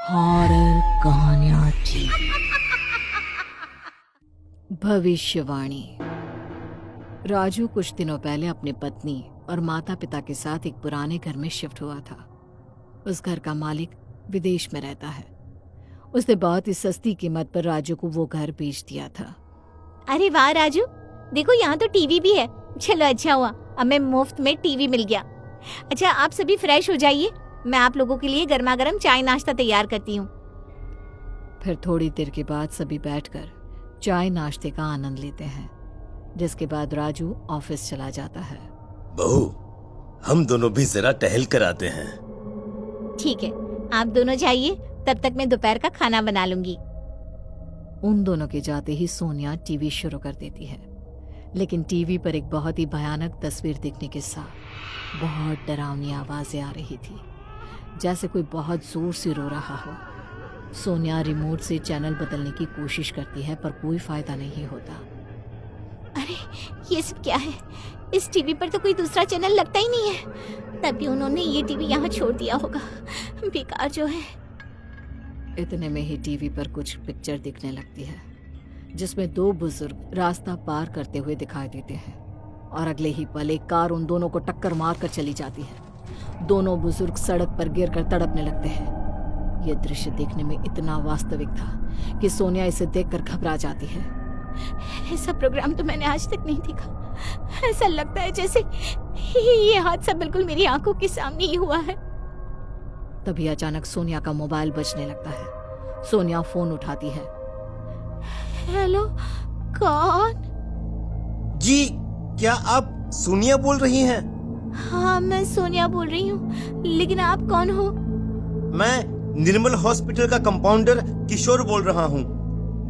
Horror कहानियां TV. भविष्यवाणी। राजू कुछ दिनों पहले अपनी पत्नी और माता पिता के साथ एक पुराने घर में शिफ्ट हुआ था। उस घर का मालिक विदेश में रहता है। उसने बहुत ही सस्ती कीमत पर राजू को वो घर बेच दिया था। अरे वाह राजू, देखो यहाँ तो टीवी भी है। चलो अच्छा हुआ, हमें मुफ्त में टीवी मिल गया। अच्छा, आप सभी फ्रेश हो जाइए, मैं आप लोगों के लिए गर्मा गर्म चाय नाश्ता तैयार करती हूँ। फिर थोड़ी देर के बाद सभी बैठकर चाय नाश्ते का आनंद लेते हैं, जिसके बाद राजू ऑफिस चला जाता है। बहू, हम दोनों भी जरा टहल कर आते हैं। ठीक है, आप दोनों जाइए, तब तक मैं दोपहर का खाना बना लूंगी। उन दोनों के जाते ही सोनिया टीवी शुरू कर देती है, लेकिन टीवी पर एक बहुत ही भयानक तस्वीर दिखने के साथ बहुत डरावनी आवाजें आ रही थी, जैसे कोई बहुत जोर से रो रहा हो। सोनिया रिमोट से चैनल बदलने की कोशिश करती है, पर कोई फायदा नहीं होता। अरे ये सब क्या है? इस टीवी पर तो कोई दूसरा चैनल लगता ही नहीं है। तभी उन्होंने ये टीवी यहाँ छोड़ दिया होगा, बेकार जो है। इतने में ही टीवी पर कुछ पिक्चर दिखने लगती है, जिसमें दो बुजुर्ग रास्ता पार करते हुए दिखाई देते हैं, और अगले ही पल एक कार उन दोनों को टक्कर मारकर चली जाती है। दोनों बुजुर्ग सड़क पर गिरकर तड़पने लगते हैं। यह दृश्य देखने में इतना वास्तविक था कि सोनिया इसे देखकर घबरा जाती है। ऐसा प्रोग्राम तो मैंने आज तक नहीं देखा। ऐसा लगता है जैसे ये हादसा बिल्कुल मेरी आंखों के सामने ही हुआ है। तभी अचानक सोनिया का मोबाइल बजने लगता है। सोनिया फोन उठाती है। हेलो, कौन? जी, क्या आप सोनिया बोल रही हैं? हाँ, मैं सोनिया बोल रही हूँ, लेकिन आप कौन हो? मैं निर्मल हॉस्पिटल का कंपाउंडर किशोर बोल रहा हूँ।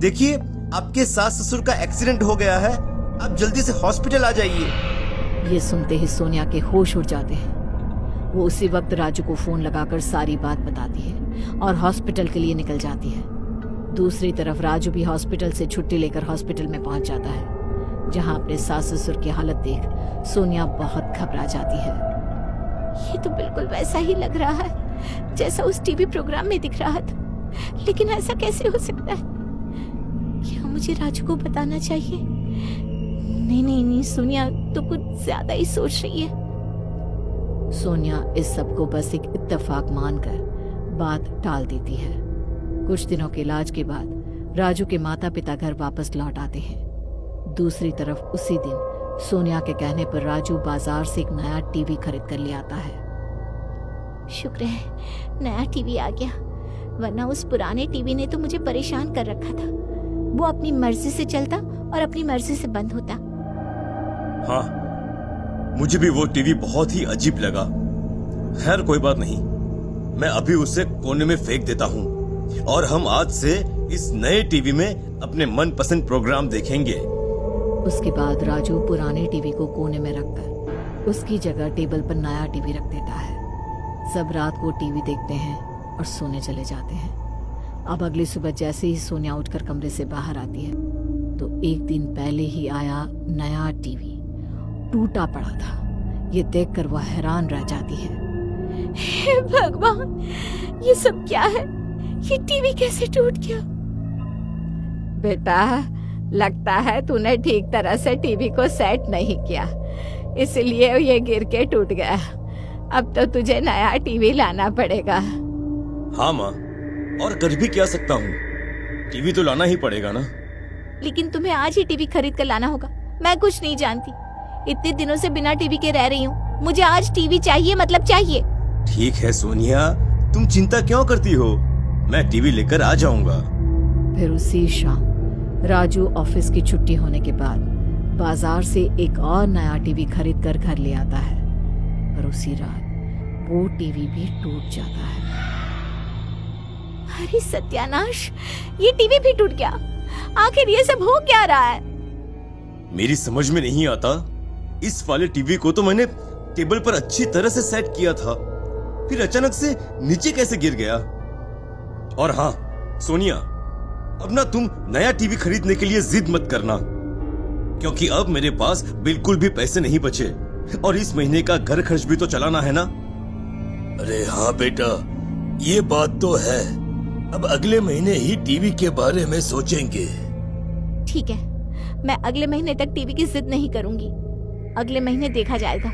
देखिए, आपके सास ससुर का एक्सीडेंट हो गया है, आप जल्दी से हॉस्पिटल आ जाइए। ये सुनते ही सोनिया के होश उड़ जाते हैं। वो उसी वक्त राजू को फोन लगाकर सारी बात बताती है और हॉस्पिटल के लिए निकल जाती है। दूसरी तरफ राजू भी हॉस्पिटल से छुट्टी लेकर हॉस्पिटल में पहुंच जाता है, जहां अपने सास ससुर की हालत देख सोनिया बहुत घबरा जाती है। ये तो बिल्कुल वैसा ही लग रहा है जैसा उस टीवी प्रोग्राम में दिख रहा था, लेकिन ऐसा कैसे हो सकता है? क्या मुझे राजू को बताना चाहिए? नहीं नहीं नहीं, सोनिया तो कुछ ज्यादा ही सोच रही है। सोनिया इस सब को बस एक इत्तेफाक मानकर बात टाल देती है। कुछ दिनों के इलाज के बाद राजू के माता पिता घर वापस लौट आते हैं। दूसरी तरफ उसी दिन सोनिया के कहने पर राजू बाजार से एक नया टीवी खरीद कर ले आता है। शुक्र है नया टीवी आ गया, वरना उस पुराने टीवी ने तो मुझे परेशान कर रखा था। वो अपनी मर्जी से चलता और अपनी मर्जी से बंद होता। हाँ, मुझे भी वो टीवी बहुत ही अजीब लगा। खैर कोई बात नहीं, मैं अभी उसे कोने में फेंक देता हूँ और हम आज से इस नए टीवी में अपने मनपसंद प्रोग्राम देखेंगे। उसके बाद राजू पुराने टीवी को कोने में रखकर उसकी जगह टेबल पर नया टीवी रख देता है। सब रात को टीवी देखते हैं और सोने चले जाते हैं। अब अगली सुबह जैसे ही सोनिया उठकर कमरे से बाहर आती है, तो एक दिन पहले ही आया नया टीवी टूटा पड़ा था। ये देखकर वह हैरान रह जाती है। हे भगवान, ये सब क्या है? ये टीवी कैसे टूट गया? बेटा, लगता है तूने ठीक तरह से टीवी को सेट नहीं किया, इसलिए ये गिर के टूट गया। अब तो तुझे नया टीवी लाना पड़ेगा। हाँ माँ, और कर भी क्या सकता हूँ, टीवी तो लाना ही पड़ेगा ना। लेकिन तुम्हें आज ही टीवी खरीद कर लाना होगा। मैं कुछ नहीं जानती, इतने दिनों से बिना टीवी के रह रही हूँ। मुझे आज टीवी चाहिए, मतलब चाहिए। ठीक है सोनिया, तुम चिंता क्यों करती हो, मैं टीवी लेकर आ जाऊंगा। फिर उसी शाम राजू ऑफिस की छुट्टी होने के बाद बाजार से एक और नया टीवी खरीद कर घर ले आता है, पर उसी रात वो टीवी भी टूट जाता है। अरे सत्यानाश, ये टीवी भी टूट गया। आखिर ये सब हो क्या रहा है? मेरी समझ में नहीं आता। इस वाले टीवी को तो मैंने टेबल पर अच्छी तरह से सेट किया था, फिर अचानक से नीचे कैसे गिर गया? और हाँ सोनिया, अब ना तुम नया टीवी खरीदने के लिए जिद मत करना, क्योंकि अब मेरे पास बिल्कुल भी पैसे नहीं बचे और इस महीने का घर खर्च भी तो चलाना है ना। अरे हाँ बेटा, ये बात तो है, अब अगले महीने ही टीवी के बारे में सोचेंगे। ठीक है, मैं अगले महीने तक टीवी की जिद नहीं करूंगी। अगले महीने देखा जाएगा।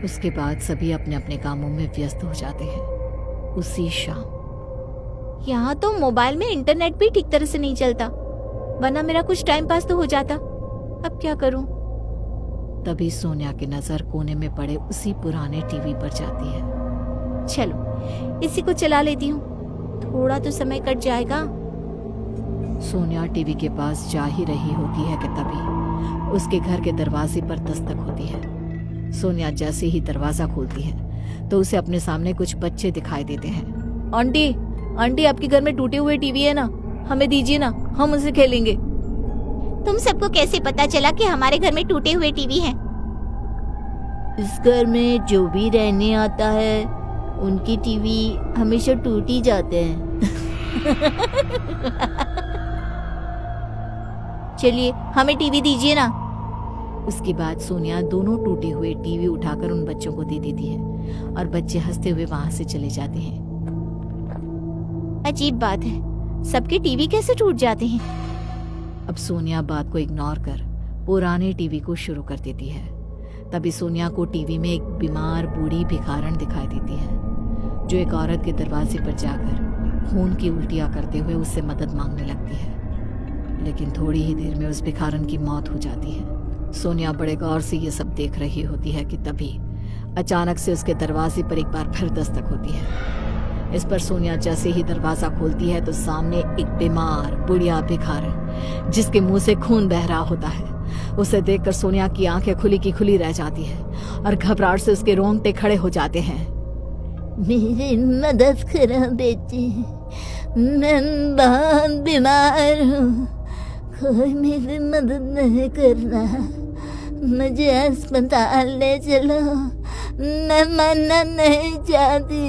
उसके बाद सभी अपने अपने कामों में व्यस्त हो जाते हैं। उसी शाम यहाँ तो मोबाइल में इंटरनेट भी ठीक तरह से नहीं चलता, वरना मेरा कुछ टाइम पास तो हो जाता। अब क्या करूं? तभी सोनिया की नजर कोने में पड़े उसी पुराने टीवी पर जाती है। चलो इसी को चला लेती हूँ, थोड़ा तो समय कट जाएगा। सोनिया टीवी के पास जा ही रही होती है कि तभी उसके घर के दरवाजे पर दस्तक होती है। सोनिया जैसे ही दरवाजा खोलती है तो उसे अपने सामने कुछ बच्चे दिखाई देते हैं। आंटी, आंटी आपके घर में टूटे हुए टीवी है ना, हमें दीजिए ना, हम उसे खेलेंगे। तुम सबको कैसे पता चला कि हमारे घर में टूटे हुए टीवी हैं? इस घर में जो भी रहने आता है उनकी टीवी हमेशा टूट ही जाते हैं। चलिए हमें टीवी दीजिए ना। उसके बाद सोनिया दोनों टूटे हुए टीवी उठाकर उन बच्चों को दे देती है और बच्चे हंसते हुए वहां से चले जाते हैं। अजीब बात है, सबके टीवी कैसे टूट जाते हैं? अब सोनिया बात को इग्नोर कर पुराने टीवी को शुरू कर देती है। तभी सोनिया को टीवी में एक बीमार बूढ़ी भिखारन दिखाई देती है जो एक औरत के दरवाजे पर जाकर खून की उल्टियां करते हुए उससे मदद मांगने लगती है। लेकिन थोड़ी ही देर में उस भिखारन की मौत हो जाती है। सोनिया बड़े गौर से ये सब देख रही होती है कि तभी अचानक से उसके दरवाजे पर एक बार फिर दस्तक होती है। इस पर सोनिया जैसे ही दरवाजा खोलती है तो सामने एक बीमार बुढ़िया भिखारन जिसके मुंह से खून बह रहा होता है। उसे देखकर सोनिया की आंखें खुली की खुली रह जाती है और घबराहट से उसके रोंगटे खड़े हो जाते हैं। मेरी मदद करो बेटी, मैं बहुत बीमार हूँ, कोई मेरी मदद नहीं करना, मुझे अस्पताल ले चलो, मैं मरना नहीं चाहती।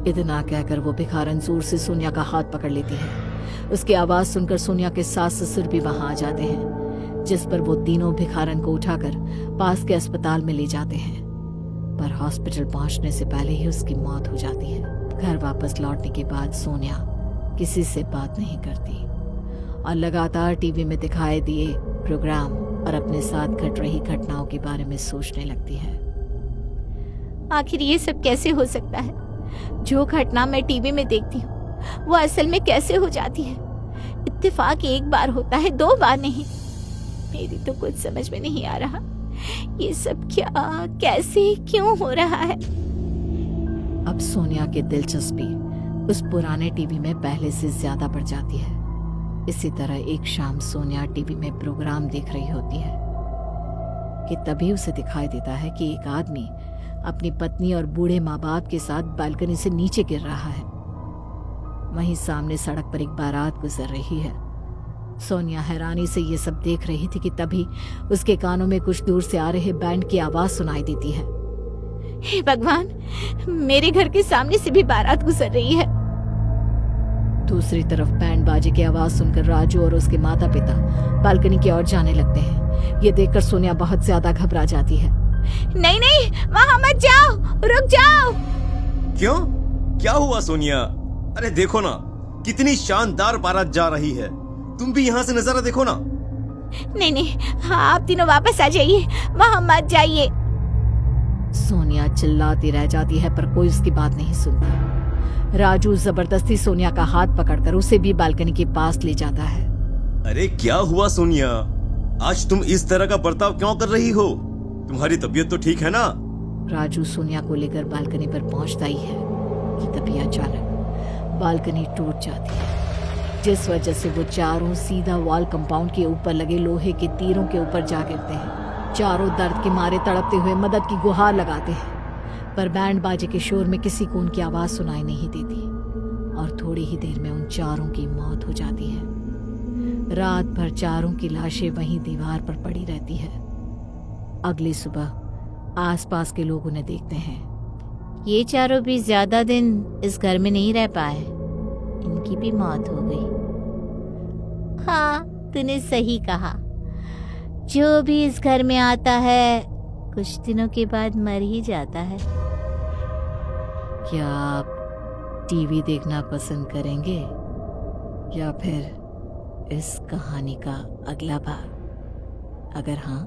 इतना कहकर वो भिखारन जोर से सोनिया का हाथ पकड़ लेती है। उसकी आवाज सुनकर सोनिया के सास ससुर भी वहां आ जाते हैं, जिस पर वो तीनों भिखारन को उठाकर पास के अस्पताल में ले जाते हैं। पर हॉस्पिटल पहुंचने से पहले ही उसकी मौत हो जाती है। घर वापस लौटने के बाद सोनिया किसी से बात नहीं करती और लगातार टीवी में दिखाई दिए प्रोग्राम और अपने साथ घट रही घटनाओं के बारे में सोचने लगती है। आखिर ये सब कैसे हो सकता है? जो घटना मैं टीवी में देखती हूँ वो असल में कैसे हो जाती है? इत्तेफाक एक बार होता है, 2 बार नहीं। मेरी तो कुछ समझ में नहीं आ रहा, ये सब क्या, कैसे, क्यों हो रहा है? अब सोनिया की दिलचस्पी उस पुराने टीवी में पहले से ज्यादा बढ़ जाती है। इसी तरह एक शाम सोनिया टीवी में प्रोग्राम देख रही होती है कि तभी उसे दिखाई देता है कि एक आदमी अपनी पत्नी और बूढ़े माँ बाप के साथ बालकनी से नीचे गिर रहा है। वहीं सामने सड़क पर एक बारात गुजर रही है। सोनिया हैरानी से ये सब देख रही थी कि तभी उसके कानों में कुछ दूर से आ रहे बैंड की आवाज सुनाई देती है। हे भगवान, मेरे घर के सामने से भी बारात गुजर रही है। दूसरी तरफ बैंड बाजे की आवाज सुनकर राजू और उसके माता पिता बालकनी की ओर जाने लगते हैं। ये देखकर सोनिया बहुत ज्यादा घबरा जाती है। नहीं नहीं, वहां मत जाओ, रुक जाओ। क्यों? क्या हुआ सोनिया? अरे देखो ना, कितनी शानदार बारात जा रही है। तुम भी यहाँ से नजारा देखो ना। नहीं नहीं, हाँ, आप तीनों वापस आ जाइए, वहां मत जाइए। सोनिया चिल्लाती रह जाती है पर कोई उसकी बात नहीं सुनता। राजू जबरदस्ती सोनिया का हाथ पकड़कर उसे भी बालकनी के पास ले जाता है। अरे क्या हुआ सोनिया? आज तुम इस तरह का बर्ताव क्यों कर रही हो? तुम्हारी तबीयत तो ठीक है ना? राजू सोनिया को लेकर बालकनी पर पहुंचता ही है कि तभी अचानक बालकनी टूट जाती है, जिस वजह से वो चारों सीधा वॉल कंपाउंड के ऊपर लगे लोहे के तीरों के ऊपर जा गिरते हैं। चारों दर्द के मारे तड़पते हुए मदद की गुहार लगाते हैं, पर बैंड बाजे के शोर में किसी को उनकी आवाज सुनाई नहीं देती और थोड़ी ही देर में उन चारों की मौत हो जाती है। रात भर चारों की लाशें वहीं दीवार पर पड़ी रहती है। अगली सुबह आसपास के लोग उन्हें देखते हैं। ये चारों भी ज्यादा दिन इस घर में नहीं रह पाए, इनकी भी मौत हो गई। हाँ, तूने सही कहा, जो भी इस घर में आता है कुछ दिनों के बाद मर ही जाता है। क्या आप टीवी देखना पसंद करेंगे या फिर इस कहानी का अगला भाग? अगर हाँ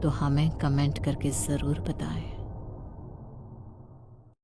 तो हमें कमेंट करके ज़रूर बताएं।